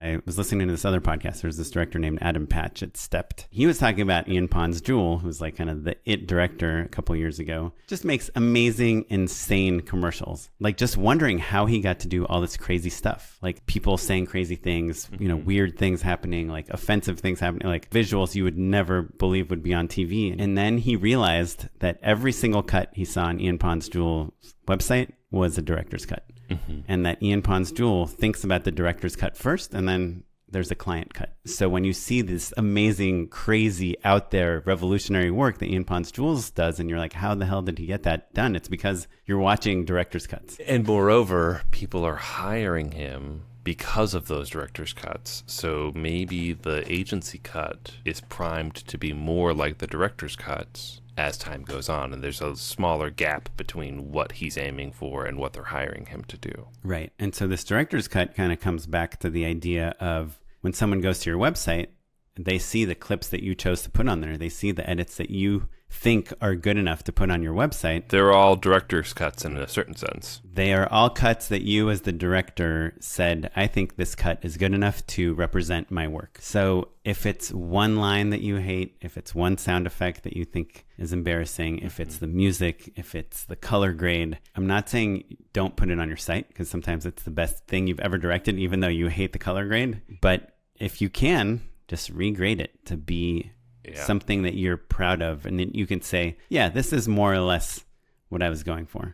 I was listening to this other podcast. There's this director named Adam Patch at Stepped. He was talking about Ian Pond's Jewel, who's like kind of the it director a couple years ago. Just makes amazing, insane commercials. Like just wondering how he got to do all this crazy stuff. Like people saying crazy things, you know, weird things happening, like offensive things happening, like visuals you would never believe would be on TV. And then he realized that every single cut he saw on Ian Pond's Jewel website was a director's cut. And that Ian Pond's Jewel thinks about the director's cut first, and then there's a client cut. So when you see this amazing, crazy, out there, revolutionary work that Ian Pond's Jewels does, and you're like, how the hell did he get that done? It's because you're watching director's cuts. And moreover, people are hiring him because of those director's cuts. So maybe the agency cut is primed to be more like the director's cuts as time goes on, and there's a smaller gap between what he's aiming for and what they're hiring him to do. Right. And so this director's cut kind of comes back to the idea of when someone goes to your website, they see the clips that you chose to put on there. They see the edits that you think are good enough to put on your website. They're all director's cuts in a certain sense. They are all cuts that you as the director said, I think this cut is good enough to represent my work. So if it's one line that you hate, if it's one sound effect that you think is embarrassing, if it's the music, if it's the color grade, I'm not saying don't put it on your site, because sometimes it's the best thing you've ever directed, even though you hate the color grade. But if you can, just regrade it to be something that you're proud of. And then you can say, yeah, this is more or less what I was going for.